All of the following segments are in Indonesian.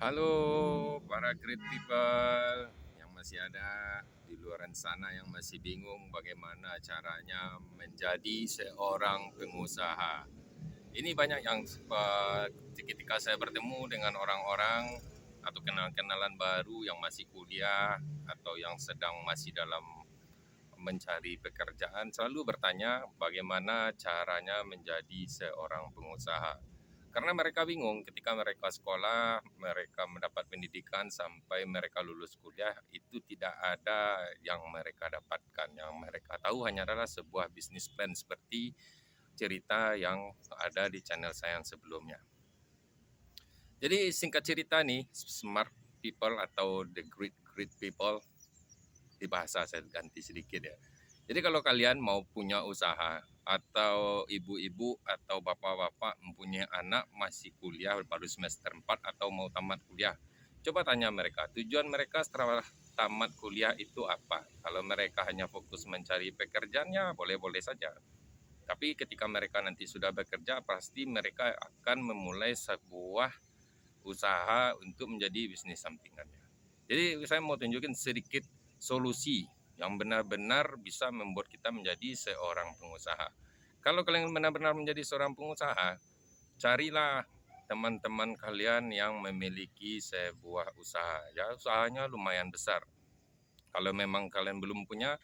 Halo para great people yang masih ada di luar sana yang masih bingung bagaimana caranya menjadi seorang pengusaha. Ini banyak yang ketika saya bertemu dengan orang-orang atau kenalan baru yang masih kuliah atau yang sedang masih dalam mencari pekerjaan selalu bertanya bagaimana caranya menjadi seorang pengusaha. Karena mereka bingung ketika mereka sekolah, mereka mendapat pendidikan sampai mereka lulus kuliah, itu tidak ada yang mereka dapatkan. Yang mereka tahu hanya adalah sebuah bisnis plan seperti cerita yang ada di channel saya yang sebelumnya. Jadi singkat cerita nih, smart people atau the great great people, di bahasa saya ganti sedikit ya. Jadi kalau kalian mau punya usaha atau ibu-ibu atau bapak-bapak mempunyai anak masih kuliah baru semester 4 atau mau tamat kuliah, coba tanya mereka, tujuan mereka setelah tamat kuliah itu apa? Kalau mereka hanya fokus mencari pekerjaannya, boleh-boleh saja. Tapi ketika mereka nanti sudah bekerja, pasti mereka akan memulai sebuah usaha untuk menjadi bisnis sampingannya. Jadi saya mau tunjukin sedikit solusi yang benar-benar bisa membuat kita menjadi seorang pengusaha. Kalau kalian benar-benar menjadi seorang pengusaha, carilah teman-teman kalian yang memiliki sebuah usaha. Ya, usahanya lumayan besar. Kalau memang kalian belum punya,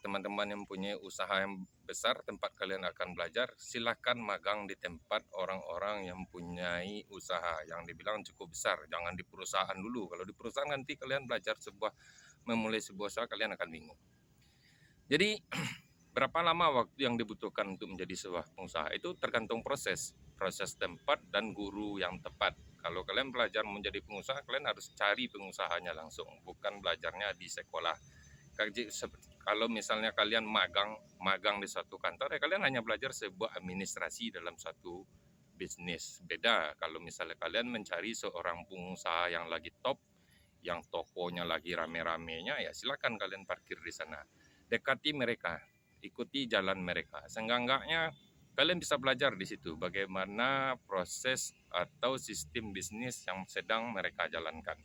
teman-teman yang punya usaha yang besar tempat kalian akan belajar, silahkan magang di tempat orang-orang yang mempunyai usaha yang dibilang cukup besar. Jangan di perusahaan dulu. Kalau di perusahaan nanti kalian belajar memulai sebuah usaha, kalian akan bingung. Jadi berapa lama waktu yang dibutuhkan untuk menjadi sebuah pengusaha itu tergantung proses tempat dan guru yang tepat. Kalau kalian belajar menjadi pengusaha, kalian harus cari pengusahanya langsung, bukan belajarnya di sekolah. Kalau misalnya kalian magang di suatu kantor, ya kalian hanya belajar sebuah administrasi dalam suatu bisnis. Beda kalau misalnya kalian mencari seorang pengusaha yang lagi top, yang tokonya lagi rame-ramenya, ya silakan kalian parkir di sana. Dekati mereka, ikuti jalan mereka. Seenggak-enggaknya kalian bisa belajar di situ bagaimana proses atau sistem bisnis yang sedang mereka jalankan.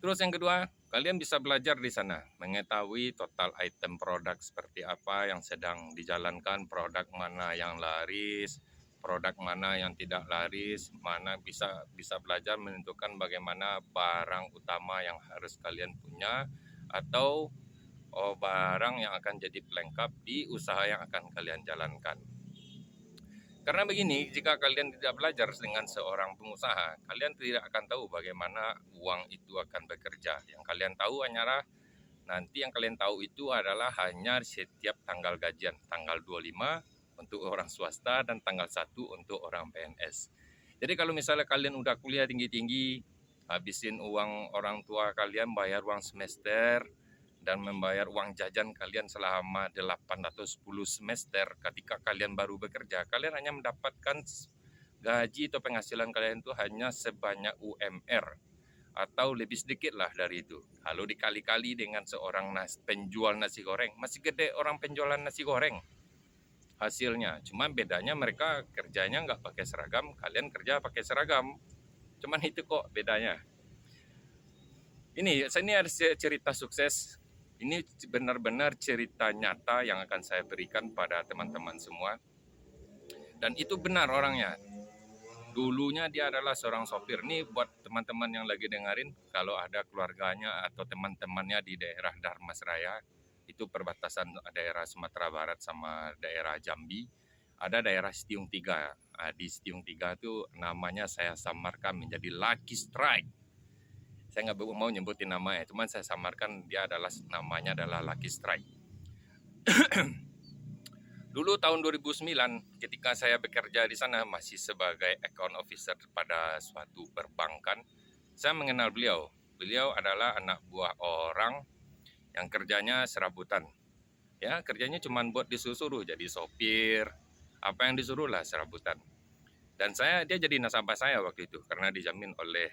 Terus yang kedua, kalian bisa belajar di sana, mengetahui total item produk seperti apa yang sedang dijalankan, produk mana yang laris, produk mana yang tidak laris, mana bisa belajar menentukan bagaimana barang utama yang harus kalian punya atau barang yang akan jadi pelengkap di usaha yang akan kalian jalankan. Karena begini, jika kalian tidak belajar dengan seorang pengusaha, kalian tidak akan tahu bagaimana uang itu akan bekerja. Yang kalian tahu hanyalah nanti yang kalian tahu itu adalah hanya setiap tanggal gajian, tanggal 25 untuk orang swasta dan tanggal 1 untuk orang PNS. Jadi kalau misalnya kalian udah kuliah tinggi-tinggi, habisin uang orang tua kalian, bayar uang semester, dan membayar uang jajan kalian selama 8 atau 10 semester ketika kalian baru bekerja, kalian hanya mendapatkan gaji atau penghasilan kalian itu hanya sebanyak UMR atau lebih sedikit lah dari itu. Kalau dikali-kali dengan seorang penjual nasi goreng, masih gede orang penjualan nasi goreng hasilnya. Cuman bedanya mereka kerjanya nggak pakai seragam, kalian kerja pakai seragam. Cuman itu kok bedanya. Ini ada cerita sukses. Ini benar-benar cerita nyata yang akan saya berikan pada teman-teman semua. Dan itu benar orangnya. Dulunya dia adalah seorang sopir. Nih buat teman-teman yang lagi dengerin, kalau ada keluarganya atau teman-temannya di daerah Darmasraya, itu perbatasan daerah Sumatera Barat sama daerah Jambi, ada daerah Setiung 3. Nah, di Setiung 3 itu namanya saya samarkan menjadi Lucky Strike. Saya nggak mau nyebutin namanya, cuman saya samarkan dia namanya adalah Lucky Strike. Dulu tahun 2009 ketika saya bekerja di sana masih sebagai account officer pada suatu perbankan, saya mengenal beliau. Beliau adalah anak buah orang yang kerjanya serabutan. Ya, kerjanya cuma buat disuruh jadi sopir, apa yang disuruh lah serabutan. Dan dia jadi nasabah saya waktu itu karena dijamin oleh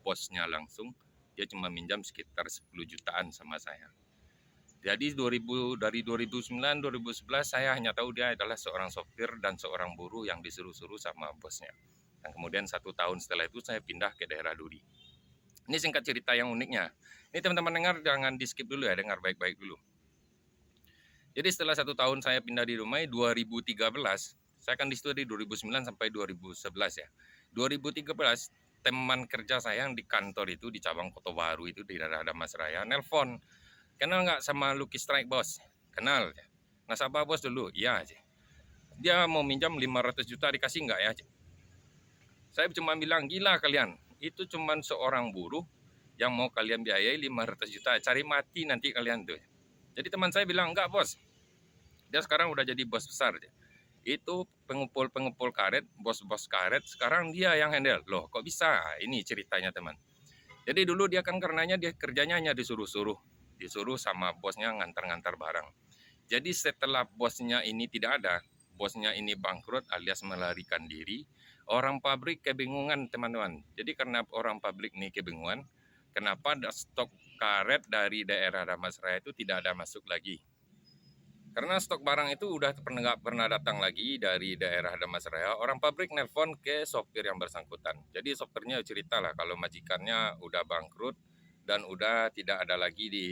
bosnya langsung. Dia cuma minjam sekitar 10 jutaan sama saya. Jadi dari 2009 2011 saya hanya tahu dia adalah seorang sopir dan seorang buruh yang disuruh-suruh sama bosnya. Dan kemudian 1 tahun setelah itu saya pindah ke daerah Duri. Ini singkat cerita yang uniknya. Ini teman-teman dengar, jangan di skip dulu ya, dengar baik-baik dulu. Jadi setelah 1 tahun saya pindah di Dumai 2013, saya kan di situ dari 2009 sampai 2011 ya. 2013 teman kerja saya yang di kantor itu di cabang Kota Baru itu di daerah Damas Raya nelpon, kenal nggak sama Lucky Strike bos? Kenal. Nasabah bos dulu, iya aja. Dia mau minjam 500 juta dikasih nggak ya? Saya cuma bilang, gila kalian, itu cuma seorang buruh yang mau kalian biayai 500 juta, cari mati nanti kalian tuh. Jadi teman saya bilang, enggak bos, dia sekarang udah jadi bos besar. Itu pengumpul-pengumpul karet, bos-bos karet, sekarang dia yang handle. Loh kok bisa? Ini ceritanya teman. Jadi dulu dia kan karenanya dia kerjanya hanya disuruh sama bosnya ngantar-ngantar barang. Jadi setelah bosnya ini tidak ada, bosnya ini bangkrut alias melarikan diri, orang pabrik kebingungan teman-teman. Jadi karena orang pabrik ini kebingungan, kenapa stok karet dari daerah Damas Raya itu tidak ada masuk lagi. Karena stok barang itu udah nggak pernah datang lagi dari daerah Damas Raya, orang pabrik nelpon ke sopir yang bersangkutan. Jadi sopirnya cerita lah kalau majikannya udah bangkrut dan udah tidak ada lagi di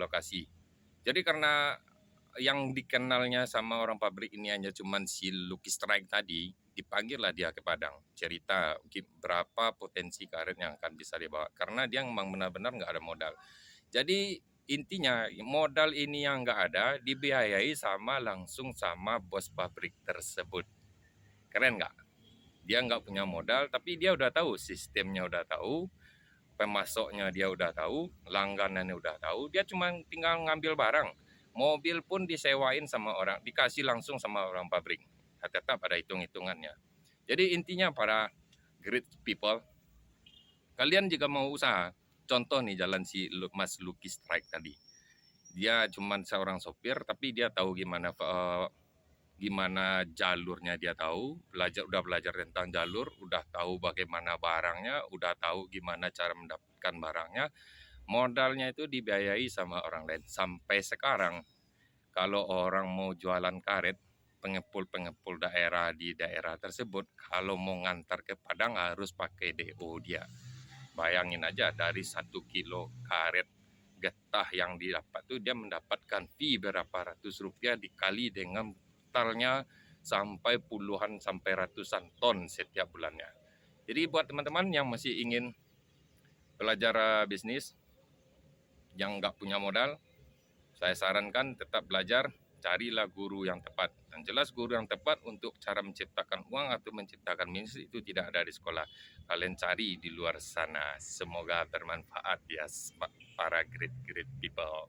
lokasi. Jadi karena yang dikenalnya sama orang pabrik ini hanya cuman si Lucky Strike tadi, dipanggil lah dia ke Padang. Cerita berapa potensi karet yang akan bisa dibawa. Karena dia memang benar-benar nggak ada modal. Jadi intinya modal ini yang nggak ada dibiayai langsung sama bos pabrik tersebut. Keren nggak? Dia nggak punya modal tapi dia udah tahu sistemnya, udah tahu pemasoknya, dia udah tahu langganannya, udah tahu. Dia cuma tinggal ngambil barang. Mobil pun disewain sama orang, dikasih langsung sama orang pabrik. Tetap ada hitung-hitungannya. Jadi intinya para great people, kalian jika mau usaha, contoh nih jalan si Mas Lucky Strike tadi. Dia cuma seorang sopir tapi dia tahu gimana jalurnya, dia tahu, udah belajar tentang jalur, udah tahu bagaimana barangnya, udah tahu gimana cara mendapatkan barangnya. Modalnya itu dibiayai sama orang lain. Sampai sekarang kalau orang mau jualan karet, pengepul-pengepul daerah di daerah tersebut, kalau mau ngantar ke Padang harus pakai DO dia. Bayangin aja dari 1 kilo karet getah yang didapat tuh dia mendapatkan fee berapa ratus rupiah dikali dengan totalnya sampai puluhan sampai ratusan ton setiap bulannya. Jadi buat teman-teman yang masih ingin belajar bisnis, yang nggak punya modal, saya sarankan tetap belajar, carilah guru yang tepat. Dan jelas guru yang tepat untuk cara menciptakan uang atau menciptakan bisnis itu tidak ada di sekolah. Kalian cari di luar sana. Semoga bermanfaat ya para great people.